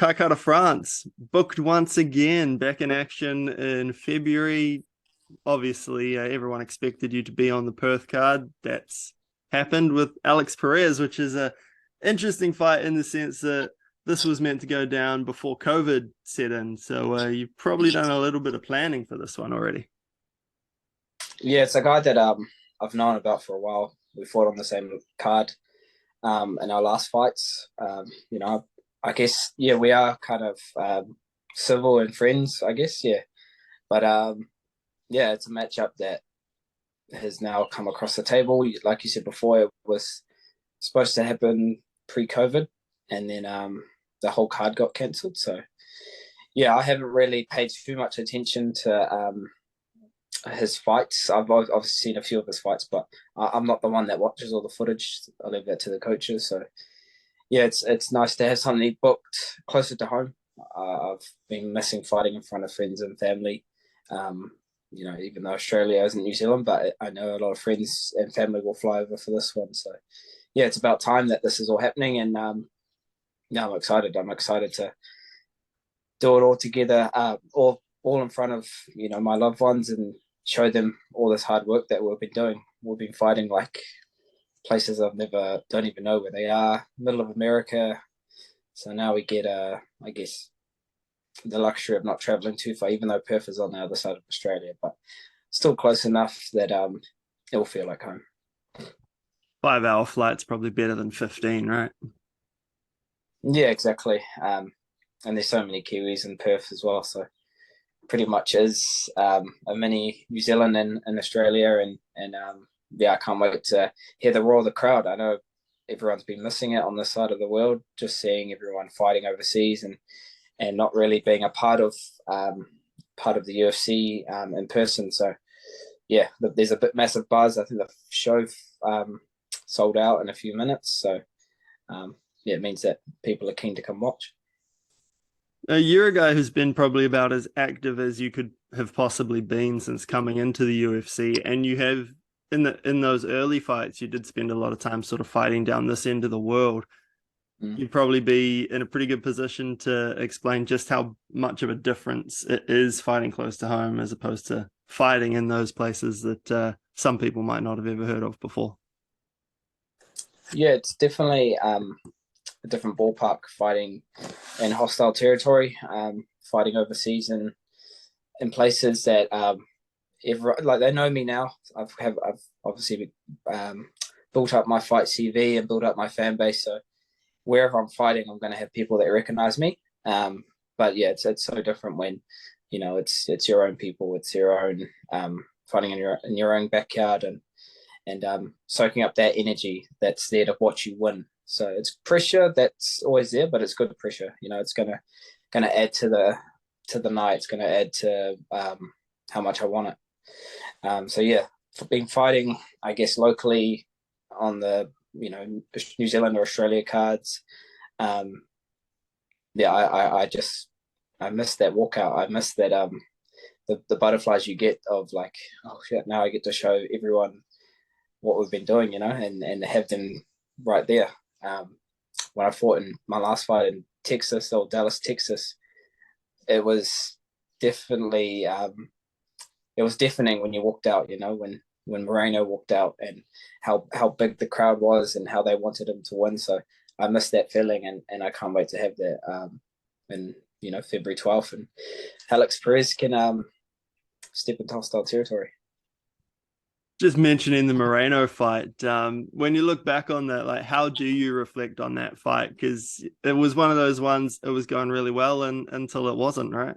Kaká to France, booked once again, back in action in February. Obviously, everyone expected you to be on the Perth card. That's happened with Alex Perez, which is a interesting fight in the sense that this was meant to go down before COVID set in. So you've probably done a little bit of planning for this one already. Yeah, it's a guy that I've known about for a while. We fought on the same card in our last fights. I guess we are kind of civil and friends, I guess, yeah. But it's a matchup that has now come across the table. Like you said before, it was supposed to happen pre-COVID, and then the whole card got cancelled. So yeah, I haven't really paid too much attention to his fights. I've obviously seen a few of his fights, but I'm not the one that watches all the footage. I leave that to the coaches. So yeah, it's nice to have something booked closer to home. I've been missing fighting in front of friends and family. Even though Australia isn't New Zealand, but I know a lot of friends and family will fly over for this one. So yeah, it's about time that this is all happening, and I'm excited. I'm excited to do it all together, all in front of my loved ones, and show them all this hard work that we've been doing. We've been fighting like places don't even know where they are, middle of America. So now we get, I guess, the luxury of not traveling too far, even though Perth is on the other side of Australia, but still close enough that it will feel like home. 5-hour flight's probably better than 15, right? Yeah, exactly. And there's so many Kiwis in Perth as well, so pretty much is a mini New Zealand and Australia, and I can't wait to hear the roar of the crowd. I know everyone's been missing it on this side of the world, just seeing everyone fighting overseas and not really being a part of the UFC in person. So yeah, there's a massive buzz. I think the show sold out in a few minutes. So it means that people are keen to come watch. You're a guy who's been probably about as active as you could have possibly been since coming into the UFC, and you have in those early fights, you did spend a lot of time sort of fighting down this end of the world. You'd probably be in a pretty good position to explain just how much of a difference it is fighting close to home as opposed to fighting in those places that some people might not have ever heard of before. Yeah, it's definitely a different ballpark fighting in hostile territory, fighting overseas and in places that like they know me now. I've obviously built up my fight CV and built up my fan base. So wherever I'm fighting, I'm going to have people that recognize me. But yeah, it's so different when it's your own people, it's your own fighting in your own backyard and soaking up that energy that's there to watch you win. So it's pressure that's always there, but it's good pressure. It's gonna add to the night. It's gonna add to how much I want it. So yeah, been fighting, I guess, locally on the New Zealand or Australia cards. I miss that walkout. I miss that the butterflies you get of like, oh shit, now I get to show everyone what we've been doing, and have them right there. When I fought in my last fight in Texas, or Dallas, Texas, it was definitely it was deafening when you walked out. When Moreno walked out, and how big the crowd was and how they wanted him to win. So I miss that feeling, and I can't wait to have that in February 12th, and Alex Perez can step into hostile territory. Just mentioning the Moreno fight, when you look back on that, like, how do you reflect on that fight? Because it was one of those ones, it was going really well until it wasn't, right?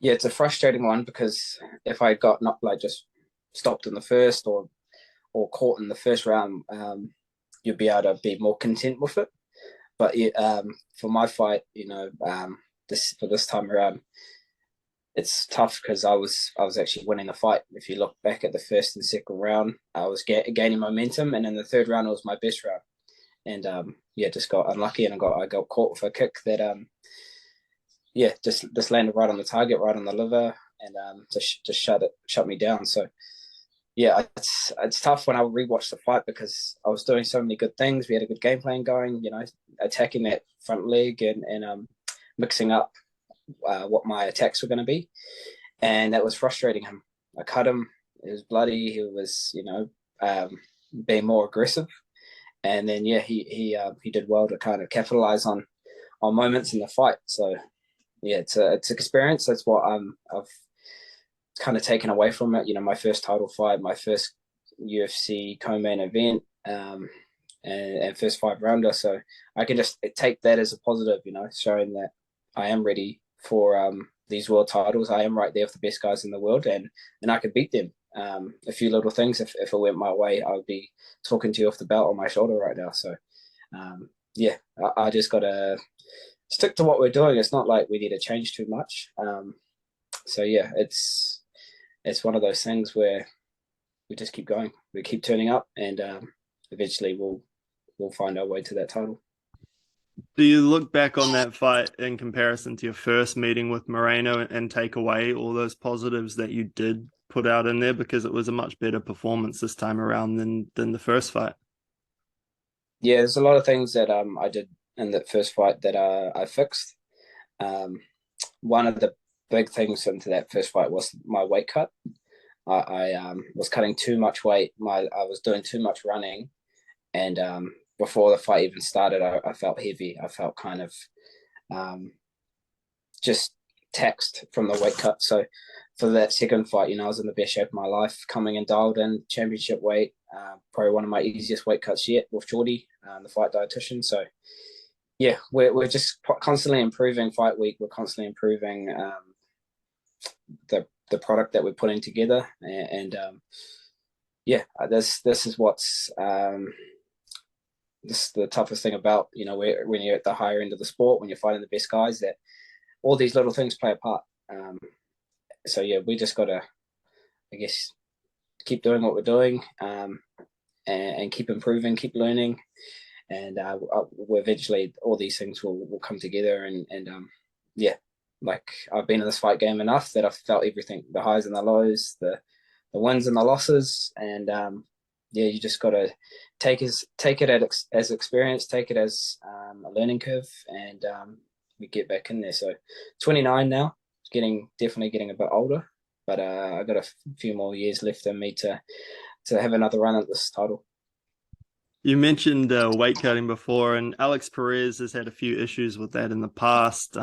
Yeah, it's a frustrating one because if I got not like just stopped in the first or caught in the first round, you'd be able to be more content with it. But for my fight, this time around, it's tough because I was actually winning the fight. If you look back at the first and second round, I was gaining momentum, and in the third round, it was my best round. And just got unlucky, and I got caught with a kick that just landed right on the target, right on the liver, and just shut me down. So Yeah, it's tough when I rewatch the fight because I was doing so many good things. We had a good game plan going, attacking that front leg and mixing up what my attacks were going to be, and that was frustrating him. I cut him. It was bloody. He was, being more aggressive, and then yeah, he did well to kind of capitalize on moments in the fight. So yeah, it's experience. That's what I've kind of taken away from it. My first title fight, my first UFC co-main event, and first 5 rounder. So I can just take that as a positive, showing that I am ready for these world titles. I am right there with the best guys in the world, and I could beat them. A few little things, if it went my way, I would be talking to you off the belt on my shoulder right now. So yeah, I just got to stick to what we're doing. It's not like we need to change too much. So yeah, it's one of those things where we just keep going, we keep turning up, and eventually we'll find our way to that title. Do you look back on that fight in comparison to your first meeting with Moreno and take away all those positives that you did put out in there, because it was a much better performance this time around than the first fight? Yeah, there's a lot of things that I did in that first fight that I fixed. Um, One of the big things into that first fight was my weight cut. I was cutting too much weight. I was doing too much running, and before the fight even started, I felt heavy. I felt kind of um, just taxed from the weight cut. So for that second fight, I was in the best shape of my life, coming in dialed in championship weight. Probably one of my easiest weight cuts yet with Geordie, the fight dietitian. So yeah, we're just constantly improving fight week. We're constantly improving the product that we're putting together, and yeah, this is what's this is the toughest thing about when you're at the higher end of the sport, when you're fighting the best guys, that all these little things play a part. So yeah, we just got to, I guess, keep doing what we're doing, and keep improving, keep learning, and we'll eventually all these things will come together, and yeah, like I've been in this fight game enough that I've felt everything, the highs and the lows, the wins and the losses, and yeah, you just got to take it as experience, take it as a learning curve, and we get back in there. So 29 now, definitely getting a bit older, but I got a few more years left in me to have another run at this title. You mentioned weight cutting before, and Alex Perez has had a few issues with that in the past.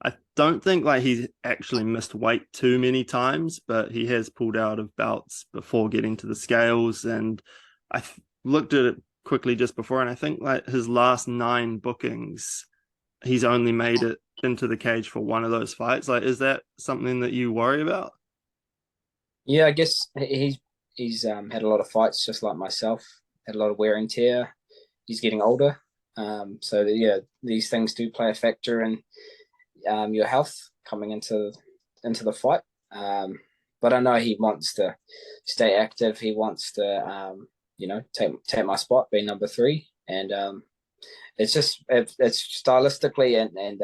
I don't think like he's actually missed weight too many times, but he has pulled out of bouts before getting to the scales. And looked at it quickly just before, and I think like his last 9 bookings, he's only made it into the cage for one of those fights. Like, is that something that you worry about? Yeah, I guess he's had a lot of fights just like myself, had a lot of wear and tear. He's getting older, so yeah, these things do play a factor in your health coming into the fight. But I know he wants to stay active. He wants to take my spot, be number 3, and it's stylistically and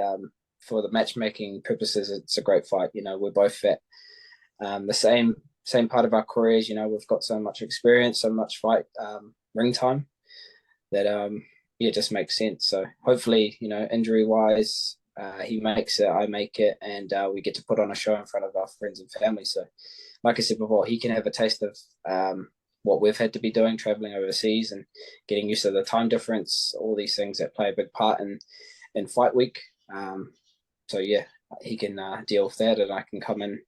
for the matchmaking purposes, it's a great fight. We're both at the same part of our careers. We've got so much experience, so much fight ring time that yeah, it just makes sense. So hopefully, injury wise, he makes it, I make it, and we get to put on a show in front of our friends and family. So, like I said before, he can have a taste of what we've had to be doing, traveling overseas and getting used to the time difference, all these things that play a big part in fight week. So yeah, he can deal with that, and I can come in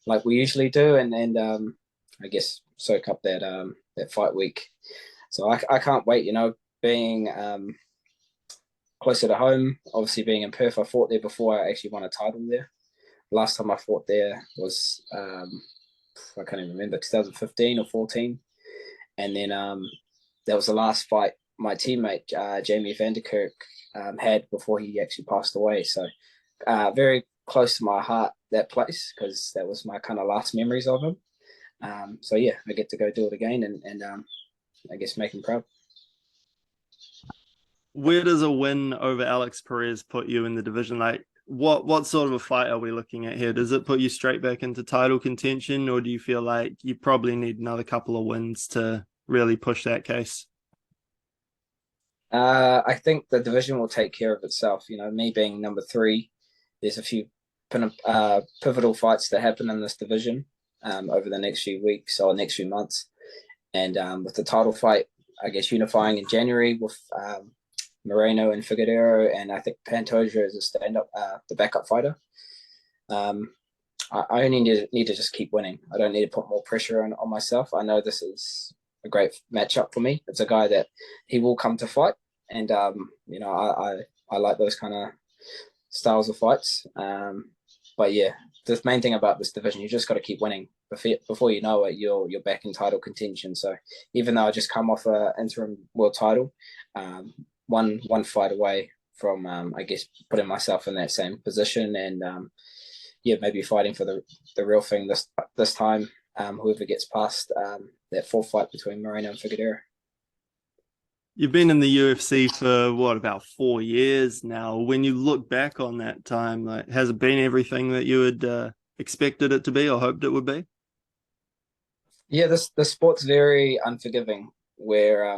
like we usually do, and I guess soak up that fight week. So I can't wait. Being closer to home, obviously being in Perth, I fought there before I actually won a title there. Last time I fought there was I can't even remember, 2015 or 14, and then that was the last fight my teammate Jamie Vanderkirk had before he actually passed away. So very close to my heart, that place, because that was my kind of last memories of him. So yeah, I get to go do it again, and I guess make him proud. Where does a win over Alex Perez put you in the division? Like, What sort of a fight are we looking at here? Does it put you straight back into title contention, or do you feel like you probably need another couple of wins to really push that case? I think the division will take care of itself. Me being number three, there's a few pivotal fights that happen in this division over the next few weeks or next few months. And with the title fight, I guess unifying in January with Moreno and Figueroa, and I think Pantoja is a stand-up, the backup fighter. I only need to just keep winning. I don't need to put more pressure on myself. I know this is a great matchup for me. It's a guy that he will come to fight, and I like those kind of styles of fights. But yeah, the main thing about this division, you just got to keep winning. Before you know it, you're back in title contention. So even though I just come off an interim world title, one fight away from I guess putting myself in that same position, and maybe fighting for the real thing this time. Whoever gets past that fourth fight between Moreno and Figueroa. You've been in the UFC for what, about 4 years now. When you look back on that time, like, has it been everything that you had expected it to be or hoped it would be? Yeah, the sport's very unforgiving, where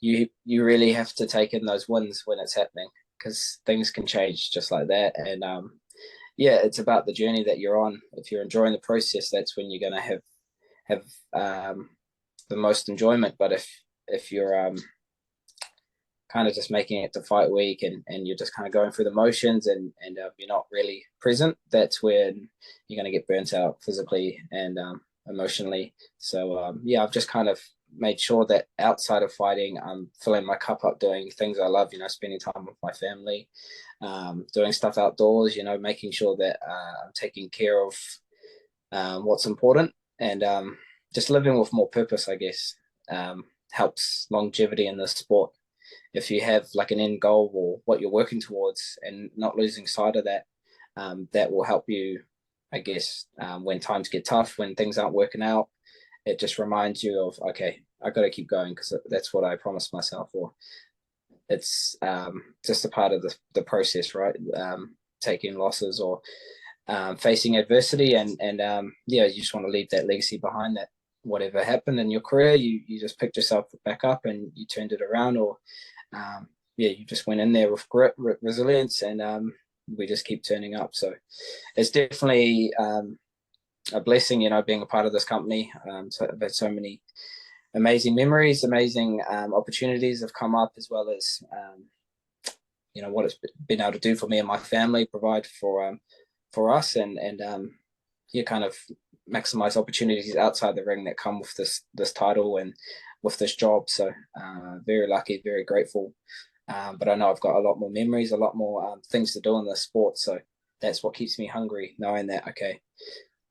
you really have to take in those wins when it's happening, because things can change just like that. And it's about the journey that you're on. If you're enjoying the process, that's when you're going to have the most enjoyment. But if you're kind of just making it to fight week, and you're just kind of going through the motions, and you're not really present, that's when you're going to get burnt out physically and emotionally. So I've just kind of made sure that outside of fighting, I'm filling my cup up doing things I love, spending time with my family, doing stuff outdoors, making sure that I'm taking care of what's important, and just living with more purpose, I guess, helps longevity in this sport. If you have like an end goal or what you're working towards and not losing sight of that, that will help you, I guess, when times get tough, when things aren't working out. It just reminds you of, okay, I got to keep going because that's what I promised myself. Or it's just a part of the process, right? Taking losses or facing adversity, and you just want to leave that legacy behind, that whatever happened in your career, you just picked yourself back up and you turned it around, or you just went in there with grit, resilience, and we just keep turning up. So it's definitely a blessing, being a part of this company. So I've had so many amazing memories, amazing opportunities have come up, as well as what it's been able to do for me and my family, provide for us, and kind of maximize opportunities outside the ring that come with this title and with this job. So very lucky, very grateful. But I know I've got a lot more memories, a lot more things to do in this sport. So that's what keeps me hungry, knowing that, okay,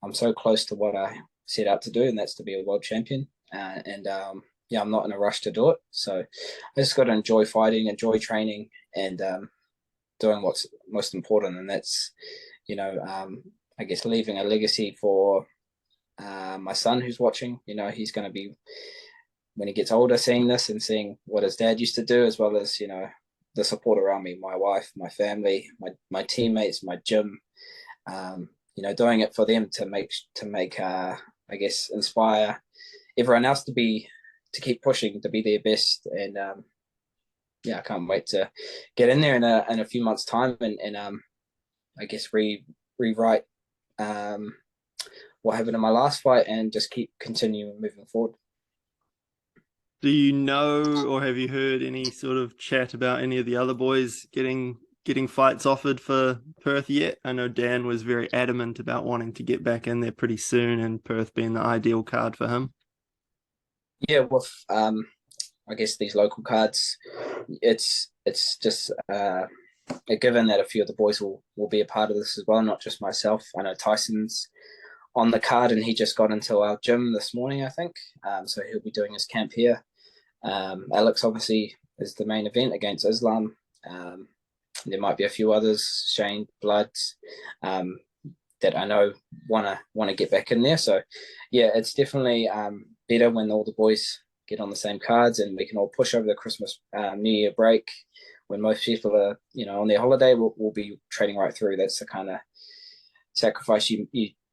I'm so close to what I set out to do, and that's to be a world champion. I'm not in a rush to do it. So I just got to enjoy fighting, enjoy training, and doing what's most important. And that's, I guess, leaving a legacy for my son who's watching. He's going to be, when he gets older, seeing this and seeing what his dad used to do, as well as, the support around me, my wife, my family, my teammates, my gym, doing it for them to make I guess, inspire everyone else to keep pushing, to be their best. And I can't wait to get in there in a few months' time, and I guess rewrite what happened in my last fight, and just keep continuing moving forward. Do you know, or have you heard any sort of chat about any of the other boys getting fights offered for Perth yet? I know Dan was very adamant about wanting to get back in there pretty soon, and Perth being the ideal card for him. Yeah, with I guess these local cards, it's just a given that a few of the boys will be a part of this as well, not just myself. I know Tyson's on the card, and he just got into our gym this morning, I think. So he'll be doing his camp here. Alex obviously is the main event against Islam. There might be a few others, Shane, Bloods, that I know want to get back in there. So yeah, it's definitely better when all the boys get on the same cards, and we can all push over the Christmas New Year break when most people are, on their holiday, we'll be training right through. That's the kind of sacrifice you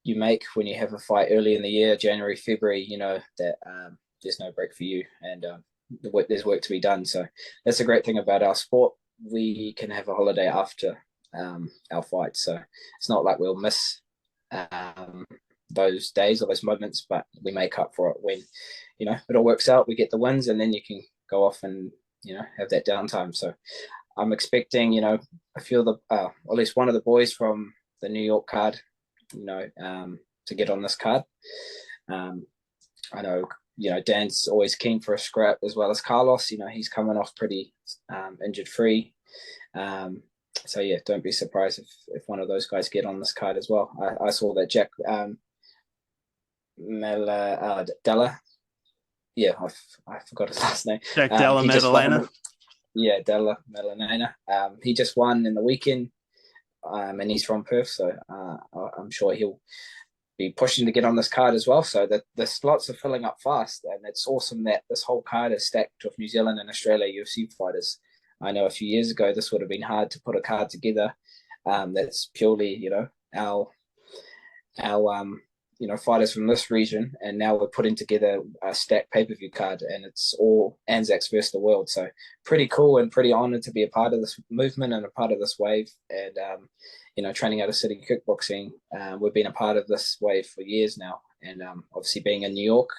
make when you have a fight early in the year, January, February. That there's no break for you, and there's work to be done. So that's a great thing about our sport. We can have a holiday after our fight, so it's not like we'll miss those days or those moments, but we make up for it when it all works out. We get the wins, and then you can go off and have that downtime. So I'm expecting a few of the or at least one of the boys from the New York card to get on this card. I know Dan's always keen for a scrap, as well as Carlos. He's coming off pretty injured free. So yeah, don't be surprised if one of those guys get on this card as well. I saw that Jack Della. Yeah, I forgot his last name. Jack Della Maddalena. Yeah, Della Maddalena. He just won in the weekend, and he's from Perth, so I'm sure he'll be pushing to get on this card as well. So the slots are filling up fast, and it's awesome that this whole card is stacked with New Zealand and Australia UFC fighters. I know a few years ago this would have been hard to put a card together that's purely our fighters from this region, and now we're putting together a stacked pay-per-view card, and it's all Anzacs versus the world. So pretty cool, and pretty honored to be a part of this movement and a part of this wave. And training out of City Kickboxing, we've been a part of this wave for years now. And obviously being in New York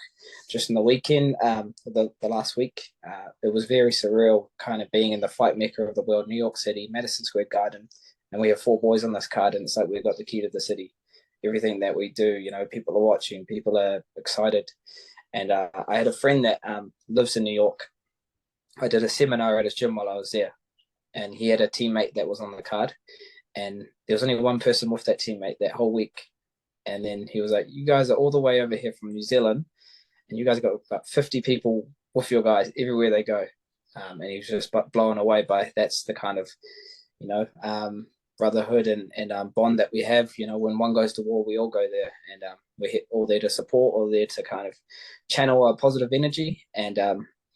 just in the weekend, the last week, it was very surreal kind of being in the fight mecca of the world, New York City, Madison Square Garden. And we have 4 boys on this card, and it's like we've got the key to the city. Everything that we do, people are watching, people are excited. And I had a friend that lives in New York. I did a seminar at his gym while I was there, and he had a teammate that was on the card, and there was only one person with that teammate that whole week. And then he was like, you guys are all the way over here from New Zealand, and you guys got about 50 people with your guys everywhere they go. And he was just blown away by that's the kind of, brotherhood and bond that we have. When one goes to war, we all go there, and we're all there to support, all there to kind of channel our positive energy, and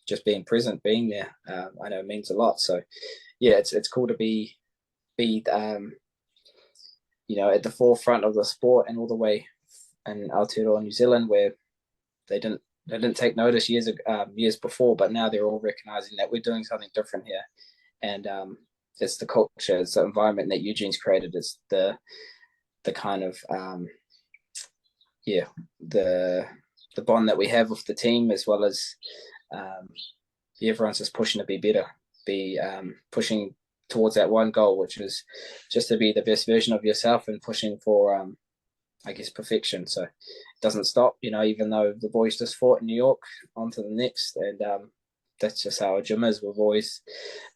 just being present, being there. I know it means a lot. So yeah, it's cool to be at the forefront of the sport, and all the way in Aotearoa, New Zealand, where they didn't take notice years before, but now they're all recognizing that we're doing something different here. And it's the culture, it's the environment that Eugene's created. It's the kind of the bond that we have with the team, as well as everyone's just pushing to be better, pushing towards that one goal, which is just to be the best version of yourself, and pushing for perfection. So it doesn't stop, even though the boys just fought in New York, on to the next. And that's just how our gym is. We've always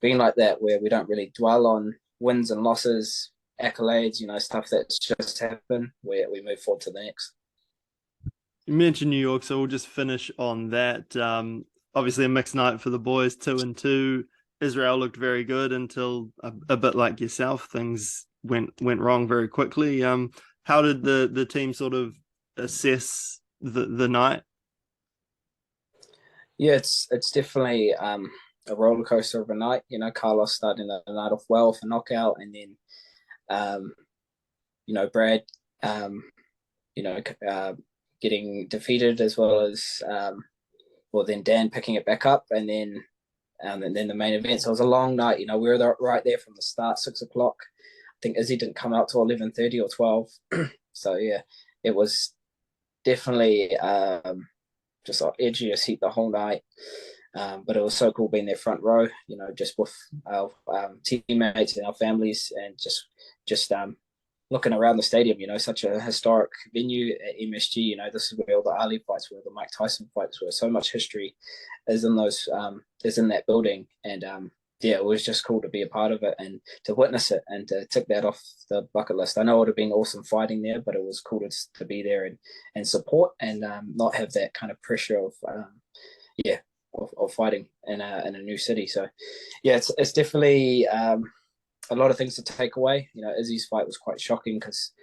been like that, where we don't really dwell on wins and losses, accolades, stuff that's just happened, where we move forward to the next. You mentioned New York, so we'll just finish on that. Obviously a mixed night for the boys, 2-2. Israel looked very good until a bit like yourself, things went wrong very quickly. How did the team sort of assess the night? Yeah, it's definitely a roller coaster of a night. Carlos starting the night off well for knockout, and then Brad getting defeated, as well as then Dan picking it back up, and then the main event. So it was a long night. We were right there from the start, 6 o'clock. I think Izzy didn't come out till 11:30 or 12. So yeah, it was definitely just edgy as heat the whole night. But it was so cool being there front row, just with our teammates and our families, and just looking around the stadium, such a historic venue at MSG. This is where all the Ali fights were, the Mike Tyson fights were. So much history is in that building. And yeah, it was just cool to be a part of it and to witness it and to tick that off the bucket list. I know it would have been awesome fighting there, but it was cool to be there and support, and not have that kind of pressure of fighting in a new city. So yeah, it's definitely a lot of things to take away. Izzy's fight was quite shocking because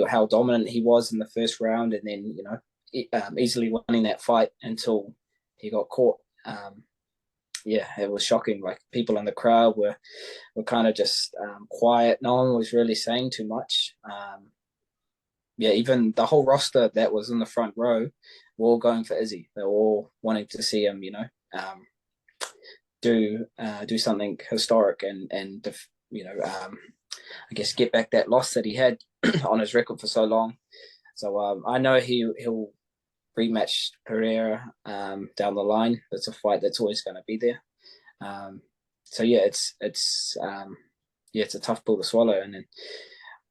how dominant he was in the first round, and then, easily winning that fight until he got caught yeah, it was shocking. Like people in the crowd were kind of just quiet. No one was really saying too much. Yeah, even the whole roster that was in the front row were all going for Izzy. They were all wanting to see him, do something historic and I guess get back that loss that he had on his record for so long. So I know he'll rematch Pereira down the line. It's a fight that's always going to be there. So yeah, it's a tough pill to swallow, and then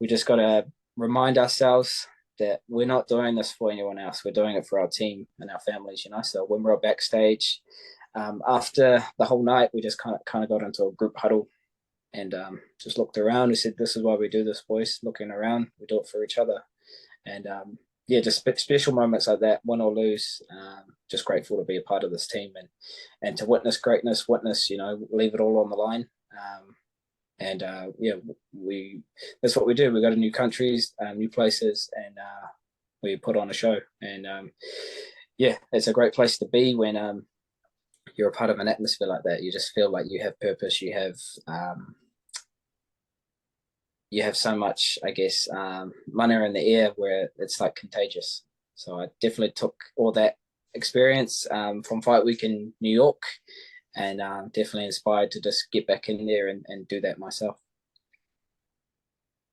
we just got to remind ourselves that we're not doing this for anyone else. We're doing it for our team and our families, So when we're backstage, after the whole night, we just kind of got into a group huddle and just looked around. We said, "This is why we do this, boys." Looking around, we do it for each other, and yeah, just special moments like that, win or lose. Just grateful to be a part of this team and to witness greatness, leave it all on the line. And yeah, that's what we do. We go to new countries, new places, and we put on a show. And yeah, it's a great place to be when you're a part of an atmosphere like that. You just feel like you have purpose. You have so much, I guess, money in the air where it's like contagious. So I definitely took all that experience from Fight Week in New York, and definitely inspired to just get back in there and do that myself.